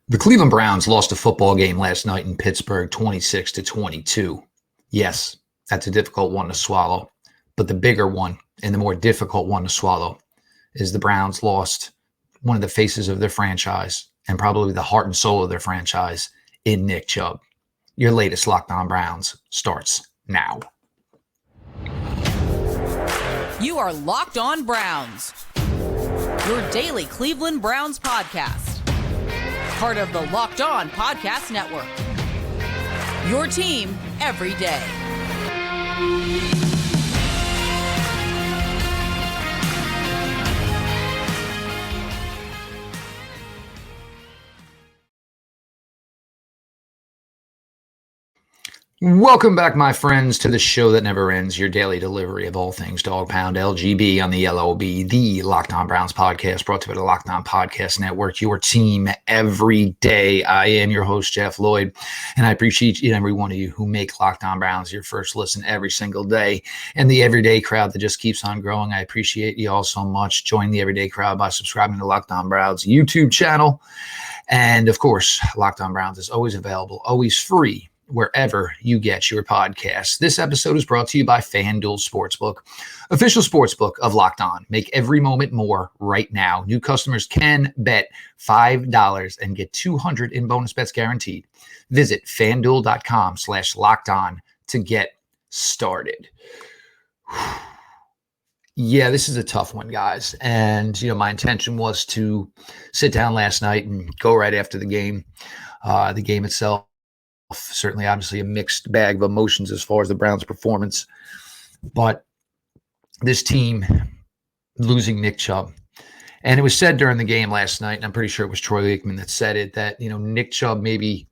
The Cleveland Browns lost a football game last night in Pittsburgh 26-22. Yes, that's a difficult one to swallow. But the bigger one and the more difficult one to swallow is the Browns lost one of the faces of their franchise and probably the heart and soul of their franchise in Nick Chubb. Your latest Locked On Browns starts now. You are Locked On Browns, your daily Cleveland Browns podcast. Part of the Locked On Podcast Network. Your team every day. Welcome back, my friends, to the show that never ends, your daily delivery of all things Dog Pound LGB on the LOB, the Locked On Browns podcast, brought to you by the Locked On Podcast Network, your team every day. I am your host, Jeff Lloyd, and I appreciate each and every one of you who make Locked On Browns your first listen every single day, and the everyday crowd that just keeps on growing. I appreciate you all so much. Join the everyday crowd by subscribing to Locked On Browns YouTube channel, and of course, Locked On Browns is always available, always free, wherever you get your podcasts. This episode is brought to you by FanDuel Sportsbook, official sportsbook of Locked On. Make every moment more right now. New customers can bet $5 and get $200 in bonus bets guaranteed. Visit FanDuel.com/LockedOn to get started. Yeah, this is a tough one, guys. And, my intention was to sit down last night and go right after the game. The game itself, certainly obviously a mixed bag of emotions as far as the Browns' performance. But this team losing Nick Chubb. And it was said during the game last night, and I'm pretty sure it was Troy Aikman that said it, that, Nick Chubb maybe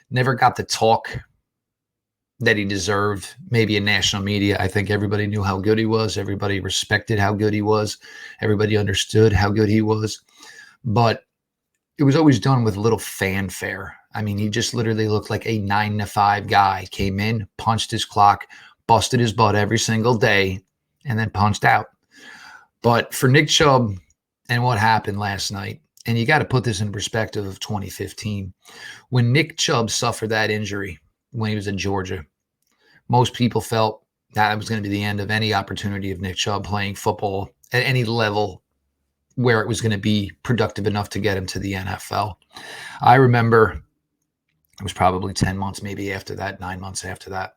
never got the talk that he deserved, maybe in national media. I think everybody knew how good he was. Everybody respected how good he was. Everybody understood how good he was. But it was always done with a little fanfare. I mean, he just literally looked like a 9-to-5 guy. Came in, punched his clock, busted his butt every single day, and then punched out. But for Nick Chubb and what happened last night, and you got to put this in perspective of 2015, when Nick Chubb suffered that injury when he was in Georgia, most people felt that was going to be the end of any opportunity of Nick Chubb playing football at any level where it was going to be productive enough to get him to the NFL. I remember it was probably 10 months, maybe after that, 9 months after that.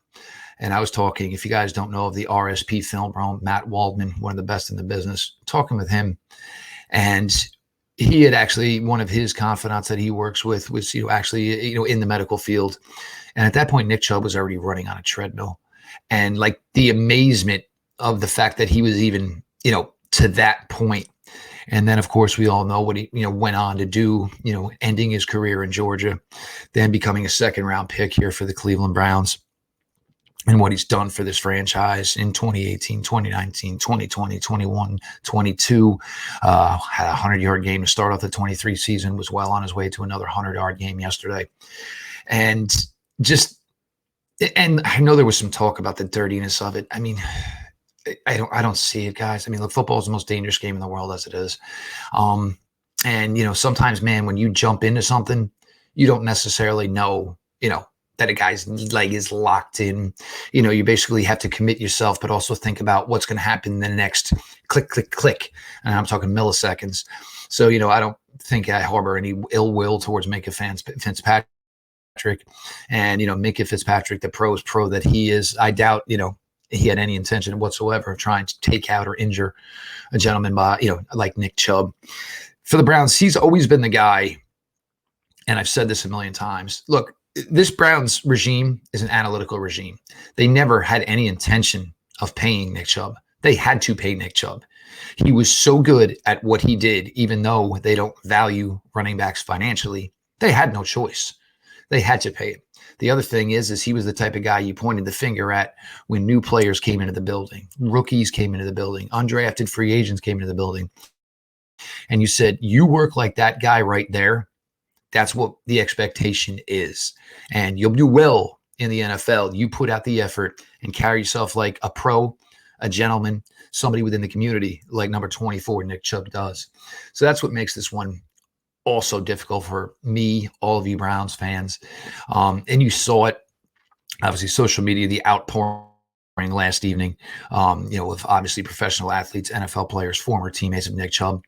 And I was talking, if you guys don't know of the RSP film room, Matt Waldman, one of the best in the business, talking with him. And he had actually, one of his confidants that he works with was, actually, in the medical field. And at that point, Nick Chubb was already running on a treadmill. And like the amazement of the fact that he was even, to that point. And then, of course, we all know what he, went on to do, ending his career in Georgia, then becoming a second-round pick here for the Cleveland Browns, and what he's done for this franchise in 2018, 2019, 2020, 21, 22. Had a 100-yard game to start off the 23 season, was well on his way to another 100-yard game yesterday. And I know there was some talk about the dirtiness of it. I mean, I don't see it, guys. I mean, look, football is the most dangerous game in the world as it is. And, sometimes, man, when you jump into something, you don't necessarily know, that a guy's leg is locked in. You basically have to commit yourself, but also think about what's going to happen in the next click, click, click. And I'm talking milliseconds. So, I don't think I harbor any ill will towards Minkah Fitzpatrick. And, Minkah Fitzpatrick, the pro that he is, I doubt, he had any intention whatsoever of trying to take out or injure a gentleman by, like Nick Chubb. For the Browns, he's always been the guy, and I've said this a million times. Look, this Browns regime is an analytical regime. They never had any intention of paying Nick Chubb. They had to pay Nick Chubb. He was so good at what he did, even though they don't value running backs financially, they had no choice. They had to pay him. The other thing is he was the type of guy you pointed the finger at when new players came into the building, rookies came into the building, undrafted free agents came into the building. And you said, you work like that guy right there. That's what the expectation is. And you'll do well in the NFL. You put out the effort and carry yourself like a pro, a gentleman, somebody within the community like number 24, Nick Chubb does. So that's what makes this one also difficult for me, all of you Browns fans. And you saw it, obviously, social media, the outpouring last evening, with obviously professional athletes, NFL players, former teammates of Nick Chubb.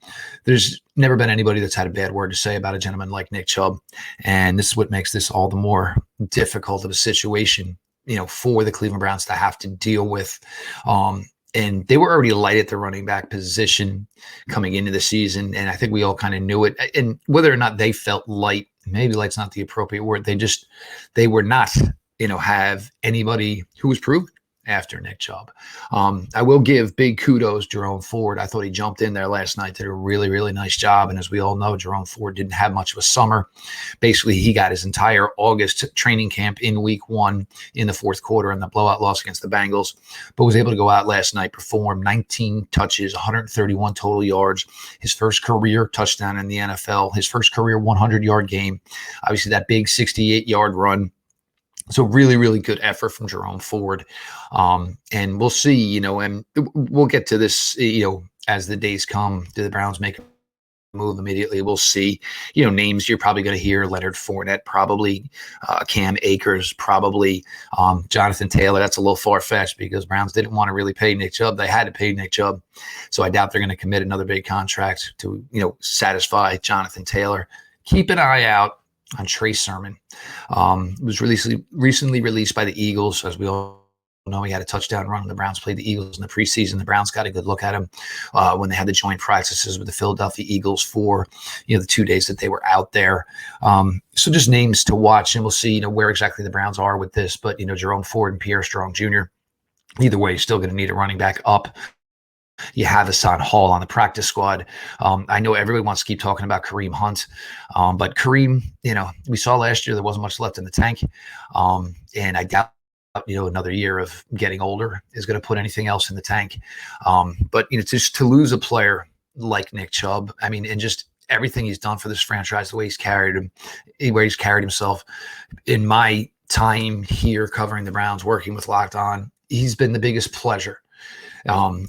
There's never been anybody that's had a bad word to say about a gentleman like Nick Chubb. And this is what makes this all the more difficult of a situation, for the Cleveland Browns to have to deal with. And they were already light at the running back position coming into the season. And I think we all kind of knew it. And whether or not they felt light, maybe light's not the appropriate word. They were not, have anybody who was proven after Nick Chubb. I will give big kudos Jerome Ford. I thought he jumped in there last night, did a really, really nice job. And as we all know, Jerome Ford didn't have much of a summer. Basically, he got his entire August training camp in week 1 in the fourth quarter in the blowout loss against the Bengals, but was able to go out last night, perform 19 touches, 131 total yards, his first career touchdown in the NFL, his first career 100-yard game, obviously that big 68-yard run. So really, really good effort from Jerome Ford. And we'll see, and we'll get to this, as the days come. Do the Browns make a move immediately? We'll see, names you're probably going to hear: Leonard Fournette, probably Cam Akers, probably Jonathan Taylor. That's a little far-fetched because Browns didn't want to really pay Nick Chubb. They had to pay Nick Chubb. So I doubt they're going to commit another big contract to, satisfy Jonathan Taylor. Keep an eye out on Trey Sermon. Was recently released by the Eagles. As we all know, he had a touchdown run when the Browns played the Eagles in the preseason. The Browns got a good look at him when they had the joint practices with the Philadelphia Eagles for the 2 days that they were out there. So just names to watch, and we'll see where exactly the Browns are with this. But Jerome Ford and Pierre Strong Jr., either way, you're still going to need a running back up. You have Hassan Hall on the practice squad. I know everybody wants to keep talking about Kareem Hunt, but Kareem, we saw last year there wasn't much left in the tank, and I doubt another year of getting older is going to put anything else in the tank. But just to lose a player like Nick Chubb, and just everything he's done for this franchise, the way he's carried himself. In my time here covering the Browns, working with Locked On, he's been the biggest pleasure.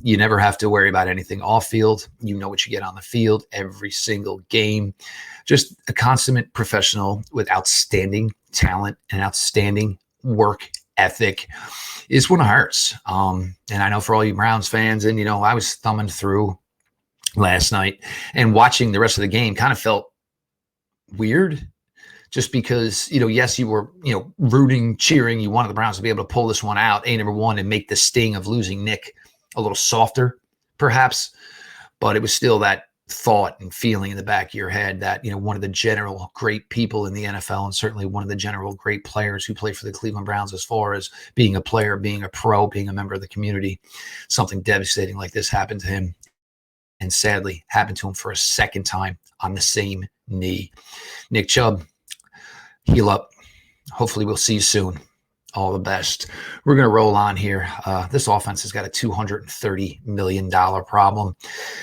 You never have to worry about anything off field. You know what you get on the field every single game. Just a consummate professional with outstanding talent and outstanding work ethic is one of hers. And I know for all you Browns fans, and I was thumbing through last night and watching the rest of the game kind of felt weird. Just because, yes, you were, rooting, cheering. You wanted the Browns to be able to pull this one out, number one, and make the sting of losing Nick a little softer, perhaps. But it was still that thought and feeling in the back of your head that, one of the general great people in the NFL, and certainly one of the general great players who play for the Cleveland Browns as far as being a player, being a pro, being a member of the community, something devastating like this happened to him. And sadly, happened to him for a second time on the same knee. Nick Chubb, heal up. Hopefully we'll see you soon. All the best. We're going to roll on here. This offense has got a $230 million problem,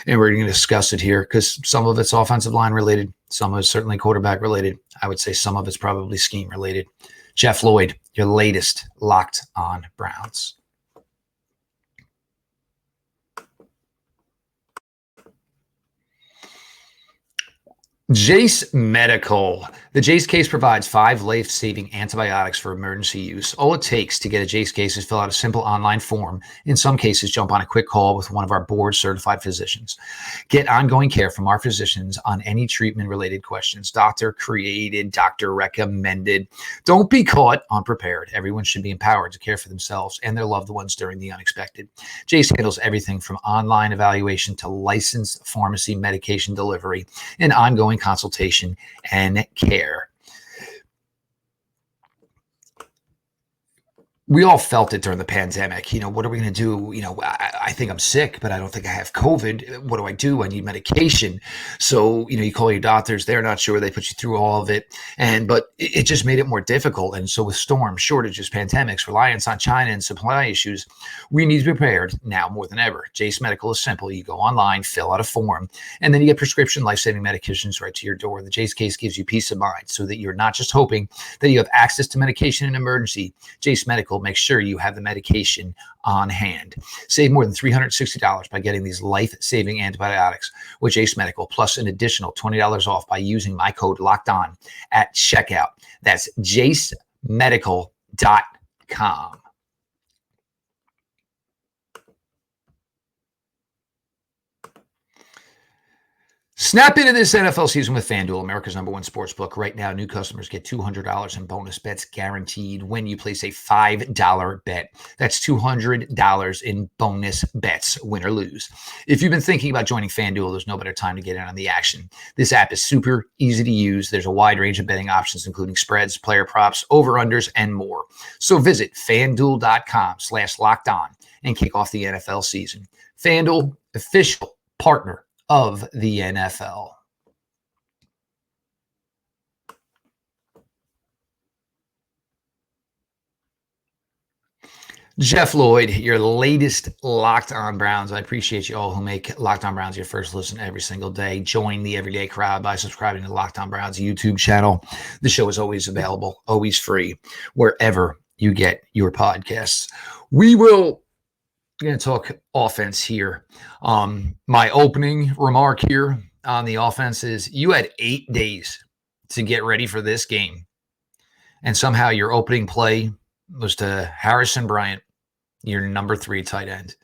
and we're going to discuss it here because some of it's offensive line related. Some of it's certainly quarterback related. I would say some of it's probably scheme related. Jeff Lloyd, your latest Locked On Browns. Jase Medical. The Jase case provides 5 life-saving antibiotics for emergency use. All it takes to get a Jase case is fill out a simple online form. In some cases, jump on a quick call with one of our board-certified physicians. Get ongoing care from our physicians on any treatment-related questions. Doctor created, doctor recommended. Don't be caught unprepared. Everyone should be empowered to care for themselves and their loved ones during the unexpected. Jase handles everything from online evaluation to licensed pharmacy medication delivery and ongoing consultation and care. We all felt it during the pandemic. What are we going to do? I think I'm sick, but I don't think I have COVID. What do I do? I need medication. So, you call your doctors. They're not sure. They put you through all of it. But it just made it more difficult. And so with storms, shortages, pandemics, reliance on China and supply issues, we need to be prepared now more than ever. Jase Medical is simple. You go online, fill out a form, and then you get prescription life-saving medications right to your door. The Jase case gives you peace of mind so that you're not just hoping that you have access to medication in an emergency. Jase Medical Medical makes sure you have the medication on hand. Save more than $360 by getting these life-saving antibiotics with Jase Medical, plus an additional $20 off by using my code LOCKEDON at checkout. That's jasemedical.com. Snap into this NFL season with FanDuel, America's #1 sportsbook. Right now, new customers get $200 in bonus bets guaranteed when you place a $5 bet. That's $200 in bonus bets, win or lose. If you've been thinking about joining FanDuel, there's no better time to get in on the action. This app is super easy to use. There's a wide range of betting options, including spreads, player props, over-unders, and more. So visit FanDuel.com/lockedon and kick off the NFL season. FanDuel, official partner of the NFL. Jeff Lloyd, your latest Locked On Browns. I appreciate you all who make Locked On Browns your first listen every single day. Join the everyday crowd by subscribing to the Locked On Browns YouTube channel. The show is always available, always free, wherever you get your podcasts. We're going to talk offense here. My opening remark here on the offense is you had 8 days to get ready for this game. And somehow your opening play was to Harrison Bryant, your number 3 tight end.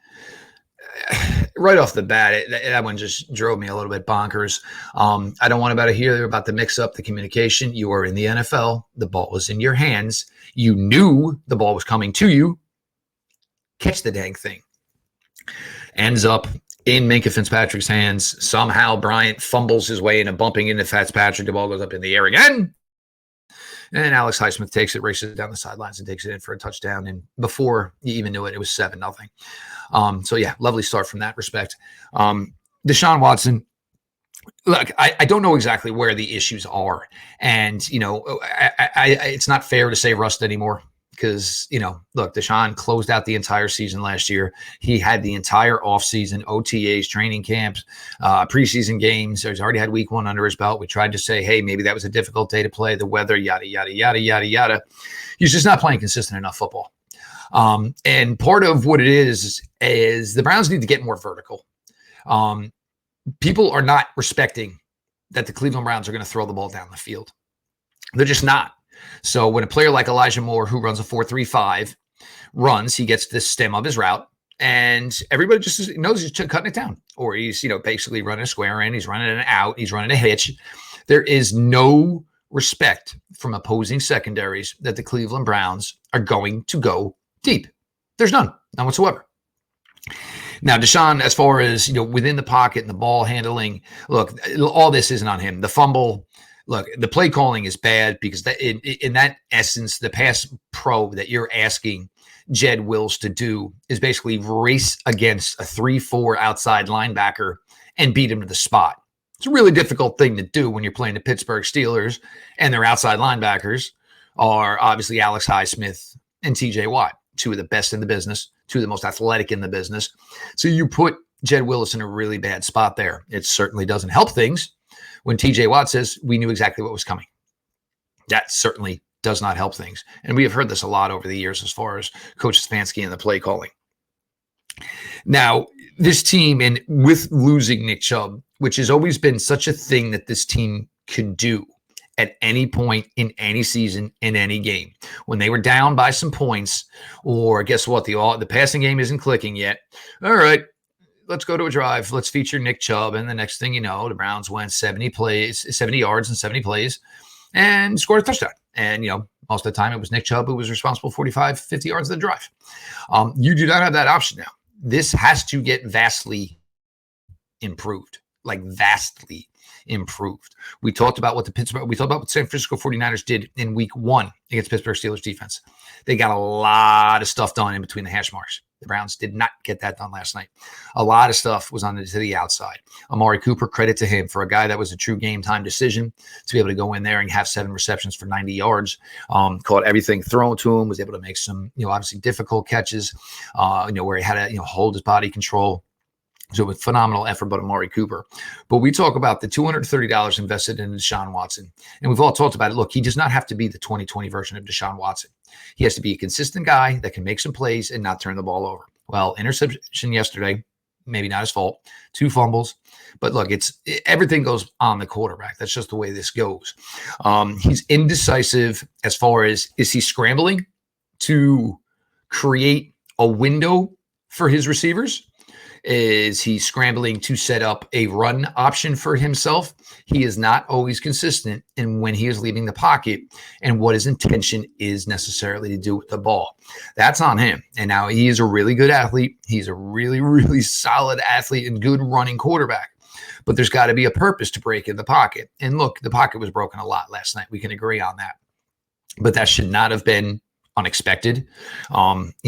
Right off the bat, that one just drove me a little bit bonkers. I don't want to hear about the mix-up, the communication. You are in the NFL. The ball was in your hands. You knew the ball was coming to you. Catch the dang thing. Ends up in Minkah Fitzpatrick's hands. Somehow Bryant fumbles his way into bumping into Fitzpatrick. The ball goes up in the air again. And Alex Highsmith takes it, races down the sidelines, and takes it in for a touchdown. And before you even knew it, it was 7-0. So, yeah, lovely start from that respect. Deshaun Watson, look, I don't know exactly where the issues are. And, it's not fair to say rust anymore. Because, look, Deshaun closed out the entire season last year. He had the entire offseason, OTAs, training camps, preseason games. He's already had week 1 under his belt. We tried to say, hey, maybe that was a difficult day to play, the weather, yada, yada, yada, yada, yada. He's just not playing consistent enough football. And part of what it is the Browns need to get more vertical. People are not respecting that the Cleveland Browns are going to throw the ball down the field. They're just not. So when a player like Elijah Moore, who runs a 4.35, runs, he gets the stem of his route, and everybody just knows he's cutting it down. Or he's, basically running a square in, he's running an out, he's running a hitch. There is no respect from opposing secondaries that the Cleveland Browns are going to go deep. There's none whatsoever. Now, Deshaun, as far as, within the pocket and the ball handling, look, all this isn't on him. The fumble, look, the play calling is bad because in that essence, the pass pro that you're asking Jed Wills to do is basically race against a 3-4 outside linebacker and beat him to the spot. It's a really difficult thing to do when you're playing the Pittsburgh Steelers, and their outside linebackers are obviously Alex Highsmith and TJ Watt, 2 of the best in the business, 2 of the most athletic in the business. So you put Jed Willis in a really bad spot there. It certainly doesn't help things when TJ Watt says we knew exactly what was coming. That certainly does not help things. And we have heard this a lot over the years as far as Coach Stefanski and the play calling. Now, this team, and with losing Nick Chubb, which has always been such a thing that this team could do at any point in any season, in any game, when they were down by some points, or guess what, the passing game isn't clicking yet. All right, let's go to a drive. Let's feature Nick Chubb. And the next thing you know, the Browns went 70 yards and 70 plays and scored a touchdown. And, most of the time it was Nick Chubb who was responsible for 45, 50 yards of the drive. You do not have that option now. This has to get vastly improved, like vastly improved. We talked about what San Francisco 49ers did in week 1 against Pittsburgh Steelers defense. They got a lot of stuff done in between the hash marks. The Browns did not get that done last night. A lot of stuff was to the outside. Amari Cooper, credit to him for a guy that was a true game time decision to be able to go in there and have 7 receptions for 90 yards. Caught everything thrown to him, was able to make some, obviously difficult catches, where he had to, hold his body control. So with phenomenal effort by Amari Cooper. But we talk about the $230 invested in Deshaun Watson. And we've all talked about it. Look, he does not have to be the 2020 version of Deshaun Watson. He has to be a consistent guy that can make some plays and not turn the ball over. Well, interception yesterday, maybe not his fault. 2 fumbles. But look, everything goes on the quarterback. That's just the way this goes. He's indecisive as far as, is he scrambling to create a window for his receivers? Is he scrambling to set up a run option for himself? He is not always consistent in when he is leaving the pocket and what his intention is necessarily to do with the ball. That's on him. And now he is a really good athlete. He's a really, really solid athlete and good running quarterback. But there's got to be a purpose to break in the pocket. And look, the pocket was broken a lot last night. We can agree on that. But that should not have been unexpected.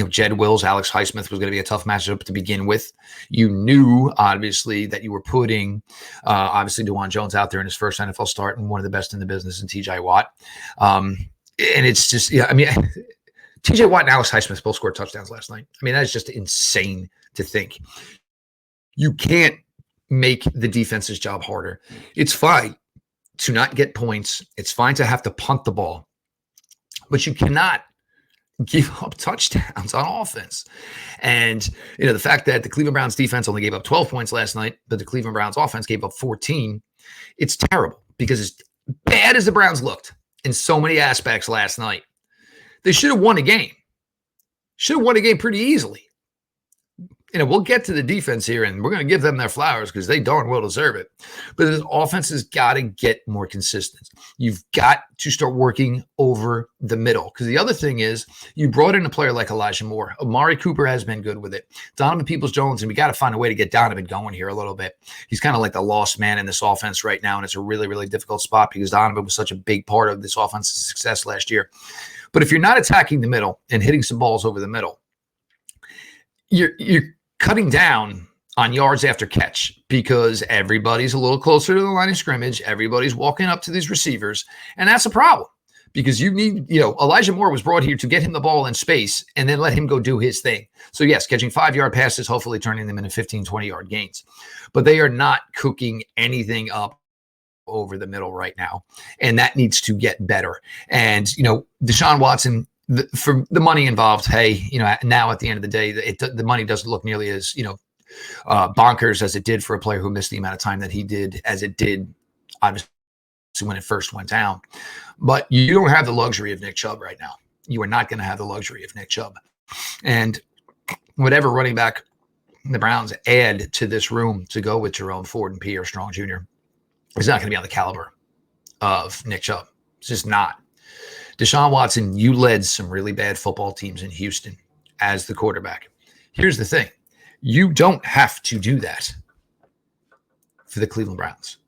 Jed Wills, Alex Highsmith was going to be a tough matchup to begin with. You knew, obviously, that you were putting, obviously, DeJuan Jones out there in his first NFL start and one of the best in the business in TJ Watt. And it's just, TJ Watt and Alex Highsmith both scored touchdowns last night. I mean, that is just insane to think. You can't make the defense's job harder. It's fine to not get points. It's fine to have to punt the ball. But you cannot give up touchdowns on offense. And, the fact that the Cleveland Browns defense only gave up 12 points last night, but the Cleveland Browns offense gave up 14, it's terrible because as bad as the Browns looked in so many aspects last night, they should have won a game. Should have won a game pretty easily. We'll get to the defense here, and we're going to give them their flowers because they darn well deserve it. But the offense has got to get more consistent. You've got to start working over the middle. Because the other thing is, you brought in a player like Elijah Moore. Amari Cooper has been good with it. Donovan Peoples-Jones, and we got to find a way to get Donovan going here a little bit. He's kind of like the lost man in this offense right now, and it's a really, really difficult spot because Donovan was such a big part of this offense's success last year. But if you're not attacking the middle and hitting some balls over the middle, you're cutting down on yards after catch because everybody's a little closer to the line of scrimmage. Everybody's walking up to these receivers, and that's a problem because you need, Elijah Moore was brought here to get him the ball in space and then let him go do his thing. So yes, catching 5-yard passes, hopefully turning them into 15, 20-yard gains, but they are not cooking anything up over the middle right now. And that needs to get better. And, Deshaun Watson, for the money involved, hey, now at the end of the day, the money doesn't look nearly as, bonkers as it did for a player who missed the amount of time that he did, as it did, obviously, when it first went down. But you don't have the luxury of Nick Chubb right now. You are not going to have the luxury of Nick Chubb. And whatever running back the Browns add to this room to go with Jerome Ford and Pierre Strong Jr. is not going to be on the caliber of Nick Chubb. It's just not. Deshaun Watson, you led some really bad football teams in Houston as the quarterback. Here's the thing. You don't have to do that for the Cleveland Browns.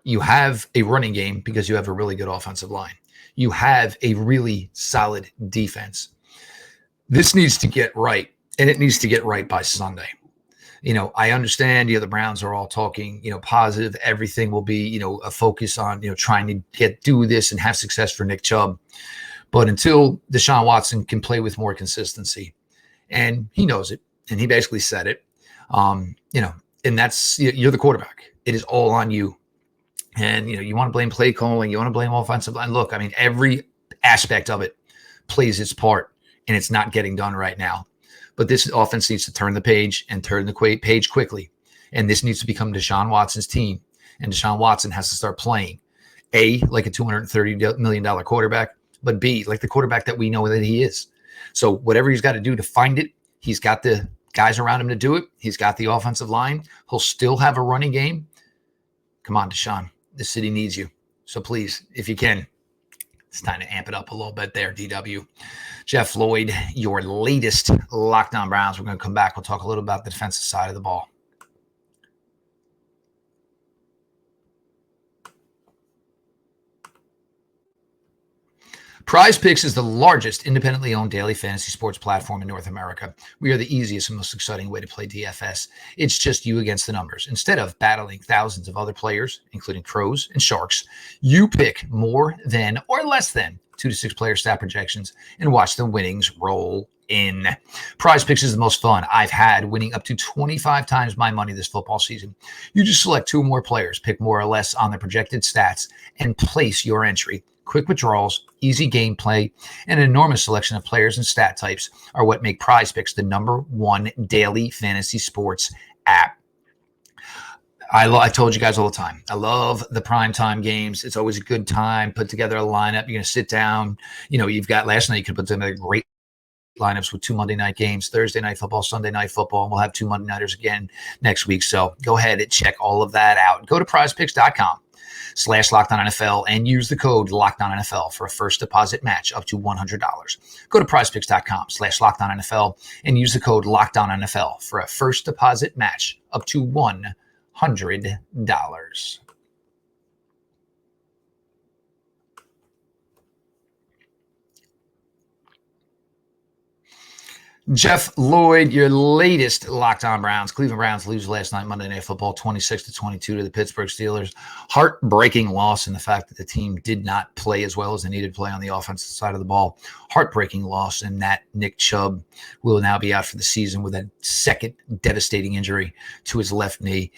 You have a running game because you have a really good offensive line. You have a really solid defense. This needs to get right, and it needs to get right by Sunday. I understand, the Browns are all talking, positive. Everything will be, a focus on, trying to do this and have success for Nick Chubb. But until Deshaun Watson can play with more consistency, and he knows it, and he basically said it, and that's, you're the quarterback. It is all on you. And, you want to blame play calling, you want to blame offensive line. Look, every aspect of it plays its part, and it's not getting done right now. But this offense needs to turn the page and turn the page quickly. And this needs to become Deshaun Watson's team. And Deshaun Watson has to start playing, A, like a $230 million quarterback, but B, like the quarterback that we know that he is. So whatever he's got to do to find it, he's got the guys around him to do it. He's got the offensive line. He'll still have a running game. Come on, Deshaun. The city needs you. So please, if you can, it's time to amp it up a little bit there, DW. Jeff Lloyd, your latest Locked On Browns. We're going to come back. We'll talk a little about the defensive side of the ball. Prize Picks is the largest independently owned daily fantasy sports platform in North America. We are the easiest and most exciting way to play DFS. It's just you against the numbers. Instead of battling thousands of other players, including pros and sharks, you pick more than or less than 2 to 6 player stat projections, and watch the winnings roll in. Prize Picks is the most fun I've had, winning up to 25 times my money this football season. You just select 2 or more players, pick more or less on their projected stats, and place your entry. Quick withdrawals, easy gameplay, and an enormous selection of players and stat types are what make Prize Picks the #1 daily fantasy sports app. I told you guys all the time, I love the primetime games. It's always a good time. Put together a lineup. You're going to sit down. You've got last night, you could put together great lineups with 2 Monday night games, Thursday night football, Sunday night football, and we'll have 2 Monday nighters again next week. So go ahead and check all of that out. Go to prizepicks.com/LockedOnNFL and use the code LockedOnNFL for a first deposit match up to $100. Go to prizepicks.com/LockedOnNFL and use the code LockedOnNFL for a first deposit match up to $100. Jeff Lloyd, your latest Locked On Browns. Cleveland Browns lose last night, Monday Night Football, 26-22 to the Pittsburgh Steelers. Heartbreaking loss in the fact that the team did not play as well as they needed to play on the offensive side of the ball. Heartbreaking loss, and that Nick Chubb will now be out for the season with a second devastating injury to his left knee.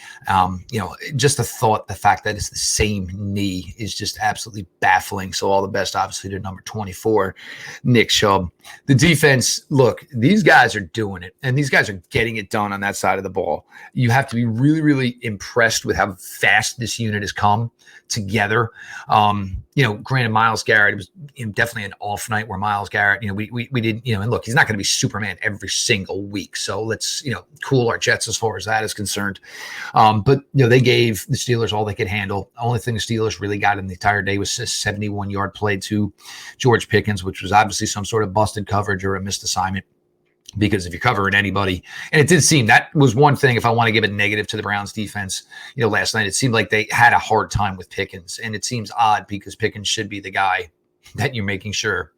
Just the fact that it's the same knee is just absolutely baffling. So all the best, obviously, to number 24, Nick Chubb. The defense, look, these guys are doing it, and these guys are getting it done on that side of the ball. You have to be really, really impressed with how fast this unit has come together. Granted, Myles Garrett, it was definitely an off night where Myles Garrett, we didn't, and look, he's not going to be Superman every single week. So let's, cool our jets as far as that is concerned. But they gave the Steelers all they could handle. The only thing the Steelers really got in the entire day was a 71-yard play to George Pickens, which was obviously some sort of busted coverage or a missed assignment. Because if you're covering anybody, and it did seem that was one thing, if I want to give a negative to the Browns defense, last night, it seemed like they had a hard time with Pickens. And it seems odd because Pickens should be the guy that you're making sure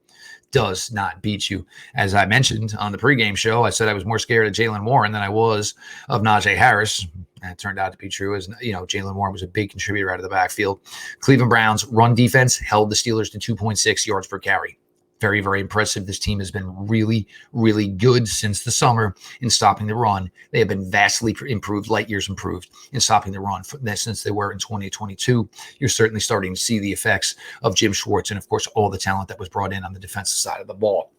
does not beat you. As I mentioned on the pregame show, I said I was more scared of Jaylen Warren than I was of Najee Harris. And it turned out to be true, as Jaylen Warren was a big contributor out of the backfield. Cleveland Browns run defense held the Steelers to 2.6 yards per carry. Very, very impressive. This team has been really, really good since the summer in stopping the run. They have been vastly improved, light years improved in stopping the run since they were in 2022. You're certainly starting to see the effects of Jim Schwartz and, of course, all the talent that was brought in on the defensive side of the ball.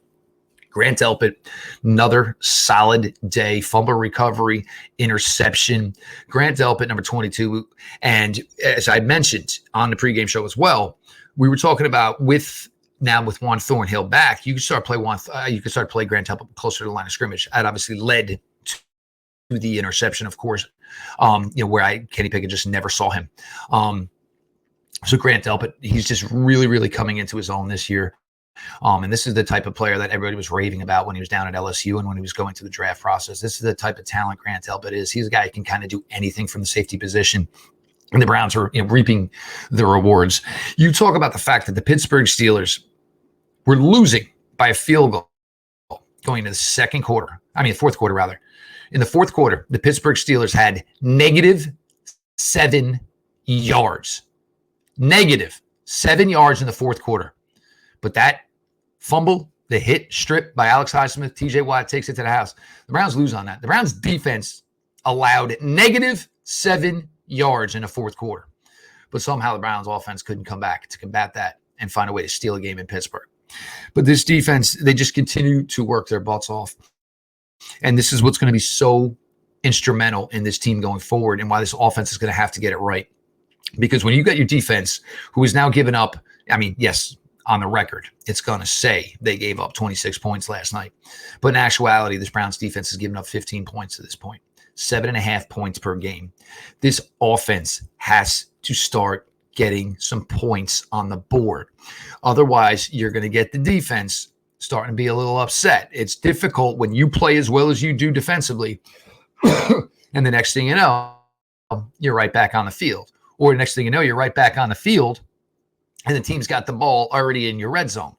Grant Delpit, another solid day, fumble recovery, interception. Grant Delpit, number 22. And as I mentioned on the pregame show as well, we were talking about with Juan Thornhill back, you could start play Grant Delpit closer to the line of scrimmage. That obviously led to the interception, of course, where Kenny Pickett just never saw him. So Grant Delpit, he's just really, really coming into his own this year. And this is the type of player that everybody was raving about when he was down at LSU and when he was going through the draft process. This is the type of talent Grant Delpit is. He's a guy who can kind of do anything from the safety position. And the Browns are reaping the rewards. You talk about the fact that the Pittsburgh Steelers were losing by a field goal going into the fourth quarter rather. In the fourth quarter, the Pittsburgh Steelers had -7 yards. -7 yards in the fourth quarter. But that fumble, the hit strip by Alex Highsmith, TJ Watt takes it to the house. The Browns lose on that. The Browns defense allowed -7 yards in the fourth quarter. But somehow the Browns offense couldn't come back to combat that and find a way to steal a game in Pittsburgh. But this defense, they just continue to work their butts off. And this is what's going to be so instrumental in this team going forward and why this offense is going to have to get it right. Because when you got your defense, who is now given up, yes, on the record, it's going to say they gave up 26 points last night. But in actuality, this Browns defense has given up 15 points to this point, 7.5 points per game. This offense has to start getting some points on the board. Otherwise, you're going to get the defense starting to be a little upset. It's difficult when you play as well as you do defensively. And the next thing you know, you're right back on the field. Or the next thing you know, you're right back on the field and the team's got the ball already in your red zone.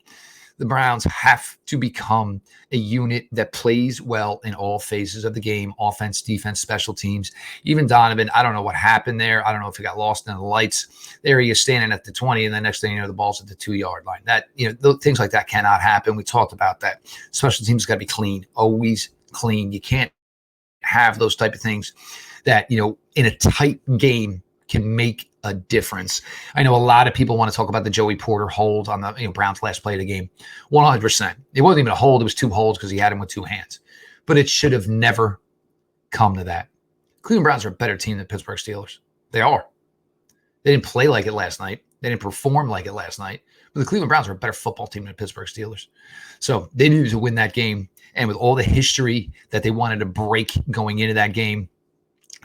The Browns have to become a unit that plays well in all phases of the game, offense, defense, special teams. Even Donovan, I don't know what happened there. I don't know if he got lost in the lights. There he is standing at the 20, and the next thing you know, the ball's at the 2-yard line. That, things like that cannot happen. We talked about that. Special teams got to be clean, always clean. You can't have those type of things that, in a tight game can make a difference. I know a lot of people want to talk about the Joey Porter hold on the Browns last play of the game. 100%. It wasn't even a hold. It was 2 holds because he had him with 2 hands. But it should have never come to that. Cleveland Browns are a better team than Pittsburgh Steelers. They are. They didn't play like it last night. They didn't perform like it last night. But the Cleveland Browns are a better football team than the Pittsburgh Steelers. So they needed to win that game. And with all the history that they wanted to break going into that game,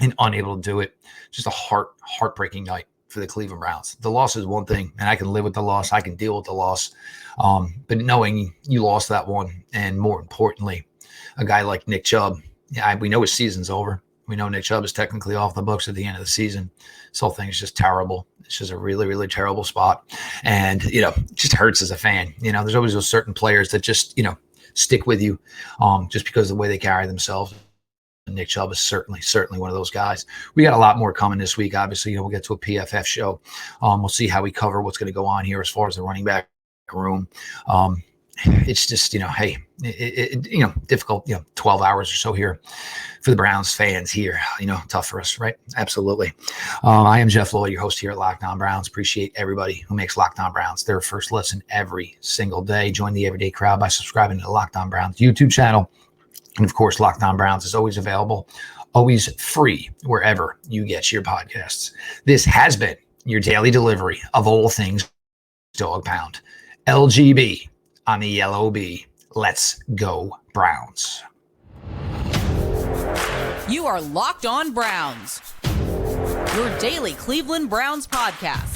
and unable to do it. Just a heartbreaking night for the Cleveland Browns. The loss is one thing, and I can live with the loss. I can deal with the loss. But knowing you lost that one, and more importantly, a guy like Nick Chubb, we know his season's over. We know Nick Chubb is technically off the books at the end of the season. This whole thing is just terrible. It's just a really, really terrible spot. And, it just hurts as a fan. There's always those certain players that just, stick with you just because of the way they carry themselves. Nick Chubb is certainly one of those guys. We got a lot more coming this week. Obviously, we'll get to a PFF show. We'll see how we cover what's going to go on here as far as the running back room. It's just, difficult, 12 hours or so here for the Browns fans here, tough for us, right? Absolutely. I am Jeff Lloyd, your host here at Locked On Browns. Appreciate everybody who makes Locked On Browns their first listen every single day. Join the everyday crowd by subscribing to the Locked On Browns YouTube channel. And of course, Locked On Browns is always available, always free wherever you get your podcasts. This has been your daily delivery of all things Dog Pound. LGB on the LOB. Let's go, Browns. You are Locked On Browns, your daily Cleveland Browns podcast.